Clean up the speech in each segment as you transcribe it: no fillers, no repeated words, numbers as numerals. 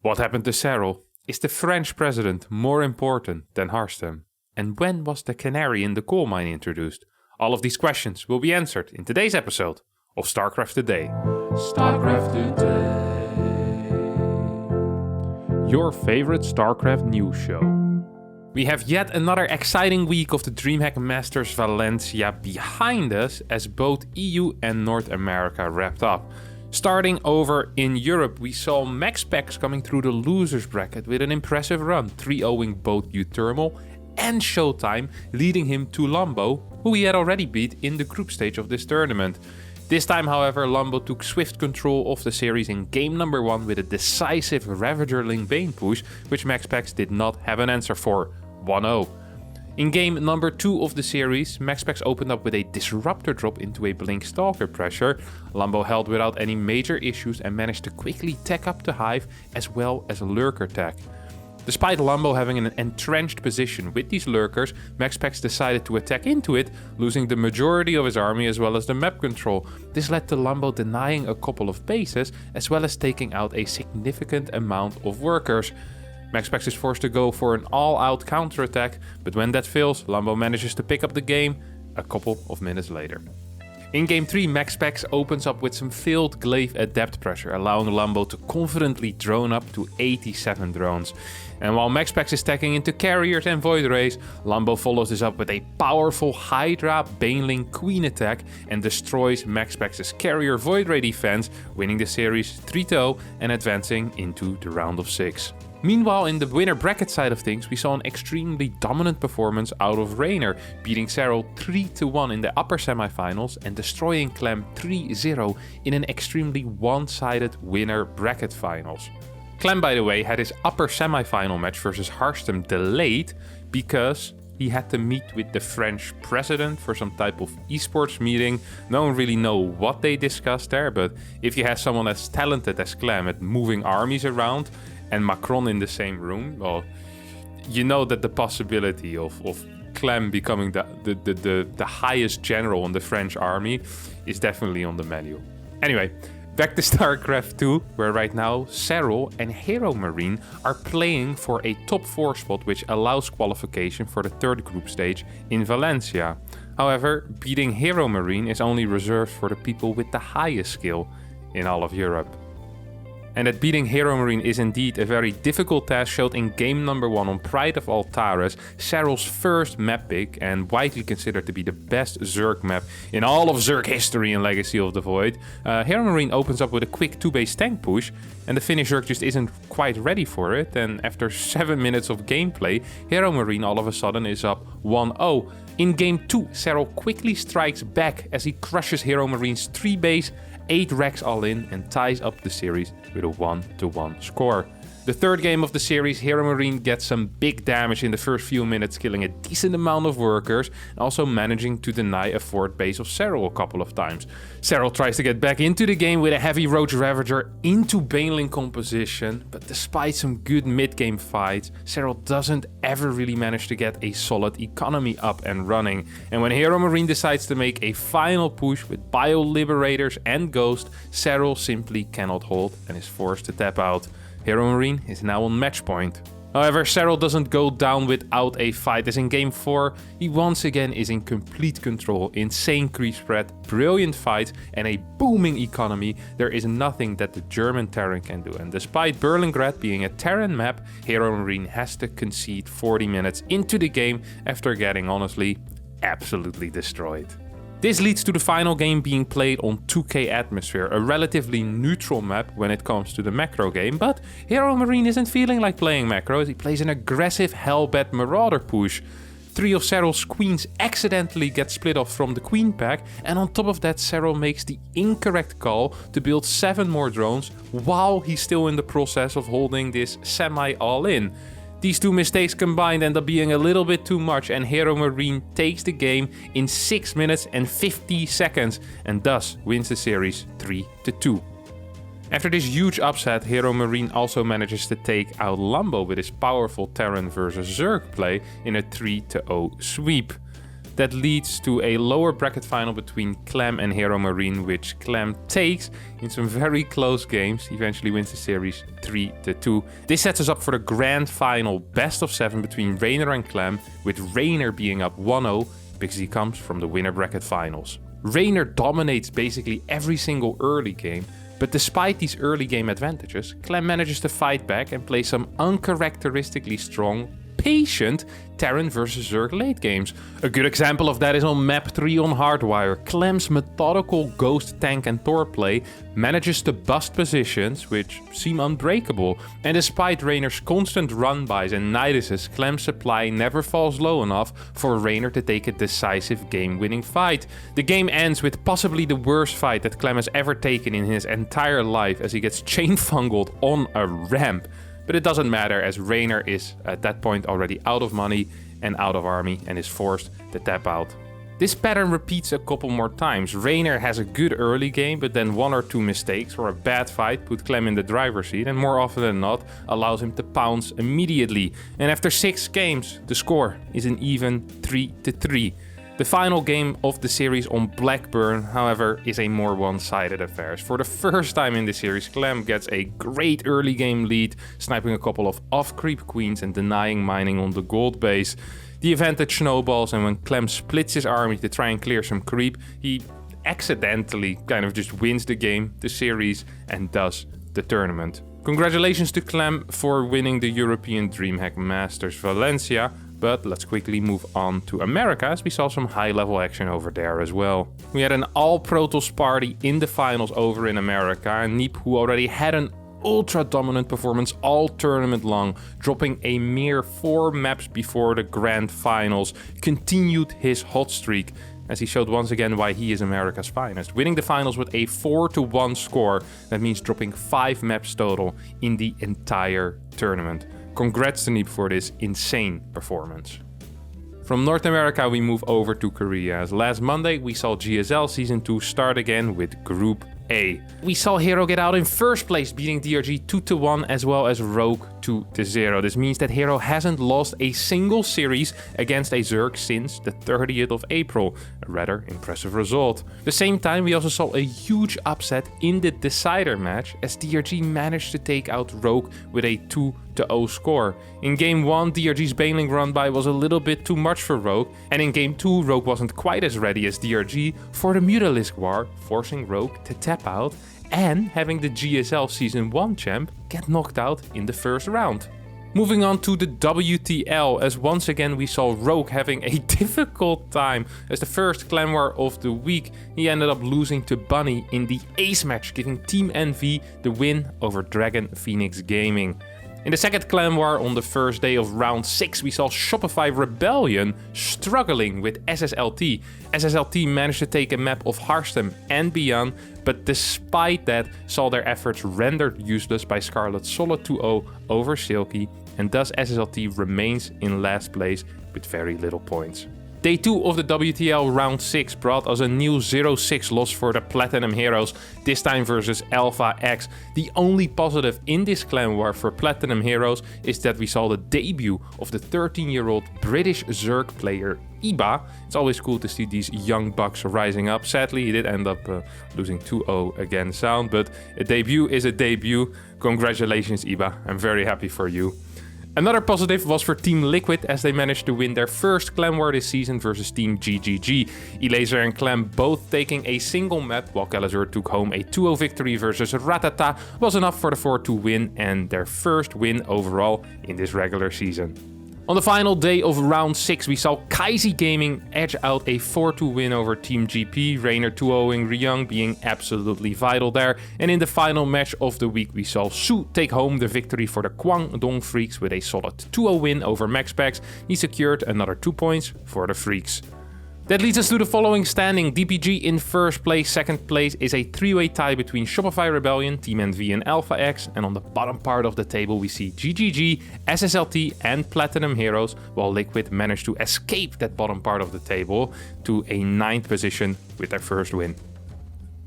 What happened to Serral? Is the French president more important than Harstem? And when was the canary in the coal mine introduced? All of these questions will be answered in today's episode of StarCraft Today. StarCraft Today. Your favorite StarCraft news show. We have yet another exciting week of the Dreamhack Masters Valencia behind us as both EU and North America wrapped up. Starting over in Europe, we saw MaxPax coming through the losers bracket with an impressive run, 3-0ing both Uthermal and Showtime, leading him to Lambo, who he had already beat in the group stage of this tournament. This time, however, Lambo took swift control of the series in game number 1 with a decisive Ravager Ling Bane push, which MaxPax did not have an answer for, 1-0. In game number 2 of the series, MaxPax opened up with a Disruptor drop into a Blink Stalker pressure. Lambo held without any major issues and managed to quickly tech up the Hive as well as a Lurker tech. Despite Lambo having an entrenched position with these Lurkers, MaxPax decided to attack into it, losing the majority of his army as well as the map control. This led to Lambo denying a couple of bases as well as taking out a significant amount of workers. MaxPax is forced to go for an all-out counterattack, but when that fails, Lambo manages to pick up the game a couple of minutes later. In game 3, MaxPax opens up with some failed glaive at depth pressure, allowing Lambo to confidently drone up to 87 drones. And while MaxPax is stacking into carriers and Void Rays, Lambo follows this up with a powerful Hydra Baneling Queen attack and destroys MaxPax's carrier Void Ray defense, winning the series 3-0 and advancing into the round of 6. Meanwhile, in the winner bracket side of things, we saw an extremely dominant performance out of Raynor, beating Serral 3-1 in the upper semifinals and destroying Clem 3-0 in an extremely one-sided winner bracket finals. Clem, by the way, had his upper semifinal match versus Harstem delayed because he had to meet with the French president for some type of esports meeting. No one really knows what they discussed there, but if you have someone as talented as Clem at moving armies around and Macron in the same room, well, you know that the possibility of Clem becoming the highest general in the French army is definitely on the menu. Anyway, back to StarCraft 2, where right now Serral and Hero Marine are playing for a top 4 spot, which allows qualification for the third group stage in Valencia. However, beating Hero Marine is only reserved for the people with the highest skill in all of Europe. And that beating Hero Marine is indeed a very difficult task showed in game number 1 on Pride of Altares, Serral's first map pick and widely considered to be the best Zerg map in all of Zerg history and Legacy of the Void. Hero Marine opens up with a quick 2-base tank push and the Finnish Zerg just isn't quite ready for it, and after 7 minutes of gameplay, Hero Marine all of a sudden is up 1-0. In game 2, Serral quickly strikes back as he crushes Hero Marine's 3-base, 8 racks all in and ties up the series with a 1-1 score. The third game of the series, Hero Marine gets some big damage in the first few minutes, killing a decent amount of workers and also managing to deny a fourth base of Serral a couple of times. Serral tries to get back into the game with a heavy Roach Ravager into Baneling composition, but despite some good mid-game fights, Serral doesn't ever really manage to get a solid economy up and running. And when Hero Marine decides to make a final push with Bio Liberators and Ghost, Serral simply cannot hold and is forced to tap out. Hero Marine is now on match point. However, Serral doesn't go down without a fight, as in game 4, he once again is in complete control, insane creep spread, brilliant fights and a booming economy. There is nothing that the German Terran can do, and despite Berlingrad being a Terran map, Hero Marine has to concede 40 minutes into the game after getting honestly absolutely destroyed. This leads to the final game being played on 2K Atmosphere, a relatively neutral map when it comes to the macro game, but Hero Marine isn't feeling like playing macros. He plays an aggressive Hellbat Marauder push. 3 of Serral's queens accidentally get split off from the queen pack, and on top of that Serral makes the incorrect call to build 7 more drones while he's still in the process of holding this semi-all-in. These two mistakes combined end up being a little bit too much, and Hero Marine takes the game in 6 minutes and 50 seconds and thus wins the series 3-2. After this huge upset, Hero Marine also manages to take out Lambo with his powerful Terran versus Zerg play in a 3-0 sweep. That leads to a lower bracket final between Clem and Hero Marine, which Clem takes in some very close games. He eventually wins the series 3-2. This sets us up for the grand final best of 7 between Rainer and Clem, with Rainer being up 1-0 because he comes from the winner bracket finals. Rainer dominates basically every single early game, but despite these early game advantages, Clem manages to fight back and play some uncharacteristically strong, patient Terran versus Zerg late games. A good example of that is on map 3 on Hardwire. Clem's methodical Ghost, Tank and Thor play manages to bust positions which seem unbreakable, and despite Rainer's constant run-bys and niduses, Clem's supply never falls low enough for Rainer to take a decisive game-winning fight. The game ends with possibly the worst fight that Clem has ever taken in his entire life as he gets chain fungled on a ramp. But it doesn't matter, as Rainer is at that point already out of money and out of army and is forced to tap out. This pattern repeats a couple more times. Rainer has a good early game, but then 1 or 2 mistakes or a bad fight put Clem in the driver's seat, and more often than not allows him to pounce immediately. And after 6 games, the score is an even 3-3. The final game of the series on Blackburn, however, is a more one-sided affair. For the first time in the series, Clem gets a great early game lead, sniping a couple of off-creep queens and denying mining on the gold base. The advantage snowballs, and when Clem splits his army to try and clear some creep, he accidentally kind of just wins the game, the series, and thus the tournament. Congratulations to Clem for winning the European Dreamhack Masters Valencia. But let's quickly move on to America, as we saw some high-level action over there as well. We had an all-Protoss party in the finals over in America, and Neep, who already had an ultra-dominant performance all tournament long, dropping a mere 4 maps before the grand finals, continued his hot streak, as he showed once again why he is America's finest, winning the finals with a 4-1 score. That means dropping 5 maps total in the entire tournament. Congrats to Neep for this insane performance. From North America we move over to Korea, as last Monday we saw GSL Season 2 start again with Group A. We saw Hero get out in first place, beating DRG 2-1 as well as Rogue 2-0. This means that Hero hasn't lost a single series against a Zerg since the 30th of April. A rather impressive result. At the same time, we also saw a huge upset in the decider match, as DRG managed to take out Rogue with a 2-0 score. In Game 1, DRG's Baneling run-by was a little bit too much for Rogue, and in Game 2, Rogue wasn't quite as ready as DRG for the Mutalisk War, forcing Rogue to tap out and having the GSL Season 1 champ get knocked out in the first round. Moving on to the WTL, as once again we saw Rogue having a difficult time. As the first clan war of the week, he ended up losing to Bunny in the ace match, giving Team NV the win over Dragon Phoenix Gaming. In the second clan war on the first day of round 6, we saw Shopify Rebellion struggling with SSLT. SSLT managed to take a map of Harstem and beyond, but despite that saw their efforts rendered useless by Scarlet's solid 2-0 over Silky, and thus SSLT remains in last place with very little points. Day 2 of the WTL Round 6 brought us a new 0-6 loss for the Platinum Heroes, this time versus Alpha X. The only positive in this clan war for Platinum Heroes is that we saw the debut of the 13-year-old British Zerg player Iba. It's always cool to see these young bucks rising up. Sadly, he did end up losing 2-0 against Sound, but a debut is a debut. Congratulations, Iba. I'm very happy for you. Another positive was for Team Liquid, as they managed to win their first clan war this season versus Team GGG. Elaser and Clem both taking a single map, while Kalazur took home a 2-0 victory versus Ratata, was enough for the 4-2 win and their first win overall in this regular season. On the final day of round 6, we saw Kaisi Gaming edge out a 4-2 win over Team GP, Rainer 2-0ing Ryung being absolutely vital there. And in the final match of the week, we saw Su take home the victory for the Kwangdong Freaks with a solid 2-0 win over MaxPax. He secured another 2 points for the Freaks. That leads us to the following standing. DPG in first place, second place is a 3-way tie between Shopify Rebellion, Team NV and Alpha X, and on the bottom part of the table we see GGG, SSLT and Platinum Heroes, while Liquid managed to escape that bottom part of the table to a 9th position with their first win.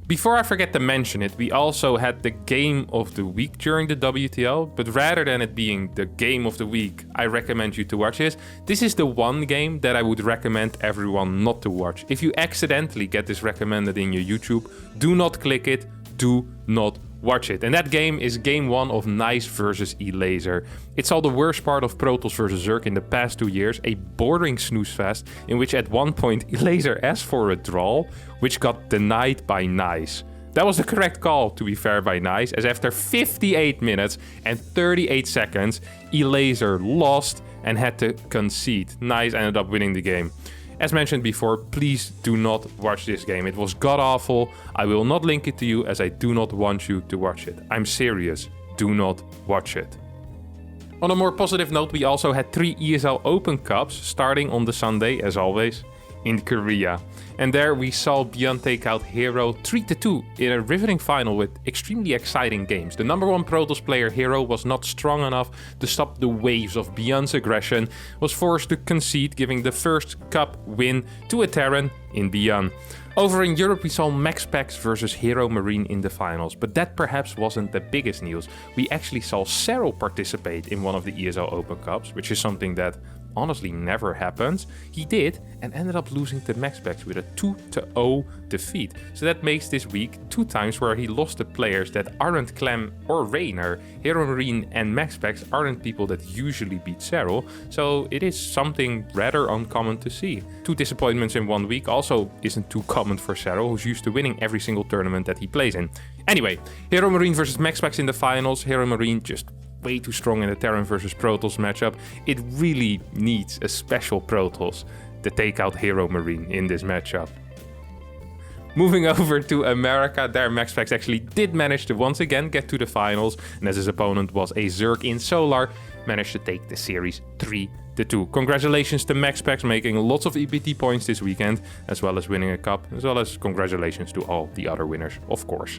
Before I forget to mention it, we also had the game of the week during the WTL, but rather than it being the game of the week, I recommend you to watch this. This is the one game that I would recommend everyone not to watch. If you accidentally get this recommended in your YouTube, do not click it, do not watch it. And that game is game 1 of Nice versus eLaser. It's all the worst part of Protoss versus Zerg in the past 2 years, a bordering snooze fest in which at one point eLaser asked for a draw, which got denied by Nice. That was the correct call, to be fair, by Nice, as after 58 minutes and 38 seconds, eLaser lost and had to concede. Nice ended up winning the game. As mentioned before, please do not watch this game. It was god-awful. I will not link it to you as I do not want you to watch it. I'm serious. Do not watch it. On a more positive note, we also had 3 ESL Open Cups starting on the Sunday, as always, in Korea. And there we saw Beyond take out Hero 3-2 in a riveting final with extremely exciting games. The number 1 Protoss player, Hero, was not strong enough to stop the waves of Beyond's aggression, was forced to concede, giving the first cup win to a Terran in Beyond. Over in Europe, we saw MaxPax versus Hero Marine in the finals, but that perhaps wasn't the biggest news. We actually saw Serral participate in one of the ESL Open Cups, which is something that honestly never happens. He did and ended up losing to MaxPax with a 2-0 defeat. So that makes this week 2 times where he lost to players that aren't Clem or Rainer. Hero Marine and MaxPax aren't people that usually beat Serral, so it is something rather uncommon to see. 2 disappointments in 1 week also isn't too common for Serral, who's used to winning every single tournament that he plays in. Anyway, Hero Marine versus MaxPax in the finals. Hero Marine just way too strong in the Terran versus Protoss matchup. It really needs a special Protoss to take out Hero Marine in this matchup. Moving over to America, there MaxPax actually did manage to once again get to the finals, and as his opponent was a Zerg in Solar, managed to take the series 3-2. Congratulations to MaxPax making lots of EPT points this weekend, as well as winning a cup, as well as congratulations to all the other winners, of course.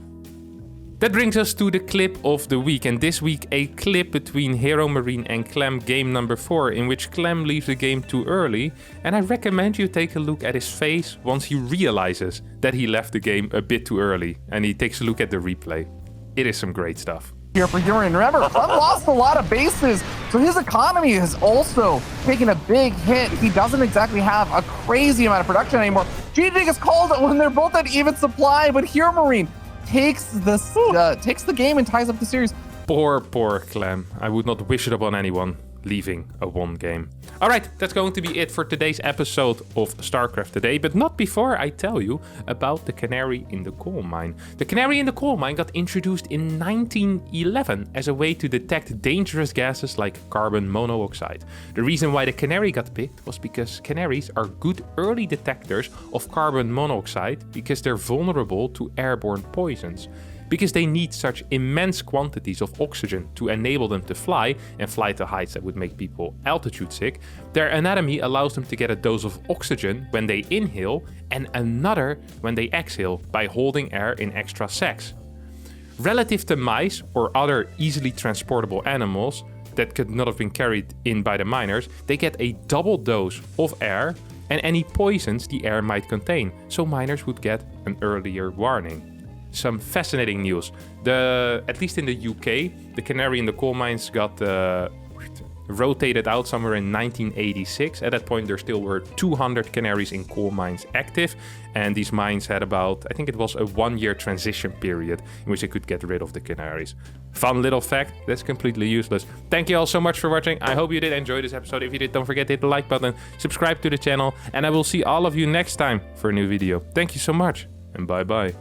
That brings us to the clip of the week, and this week a clip between Hero Marine and Clem game number 4, in which Clem leaves the game too early, and I recommend you take a look at his face once he realizes that he left the game a bit too early, and he takes a look at the replay. It is some great stuff. Here for Hero, and remember, Clem lost a lot of bases, so his economy has also taken a big hit. He doesn't exactly have a crazy amount of production anymore. GG gets called when they're both at even supply, but Hero Marine takes the game and ties up the series. Poor Clem. I would not wish it upon anyone leaving a 1 game. Alright, that's going to be it for today's episode of StarCraft Today, but not before I tell you about the Canary in the Coal Mine. The Canary in the Coal Mine got introduced in 1911 as a way to detect dangerous gases like carbon monoxide. The reason why the Canary got picked was because Canaries are good early detectors of carbon monoxide because they're vulnerable to airborne poisons. Because they need such immense quantities of oxygen to enable them to fly, and fly to heights that would make people altitude sick, their anatomy allows them to get a dose of oxygen when they inhale and another when they exhale by holding air in extra sacs. Relative to mice or other easily transportable animals that could not have been carried in by the miners, they get a double dose of air and any poisons the air might contain, so miners would get an earlier warning. Some fascinating news. At least in the UK, the Canary in the Coal Mines got rotated out somewhere in 1986. At that point, there still were 200 Canaries in coal mines active, and these mines had about, I think it was a 1-year transition period in which they could get rid of the Canaries. Fun little fact that's completely useless. Thank you all so much for watching. I hope you did enjoy this episode. If you did, don't forget to hit the like button, subscribe to the channel, and I will see all of you next time for a new video. Thank you so much, and bye bye.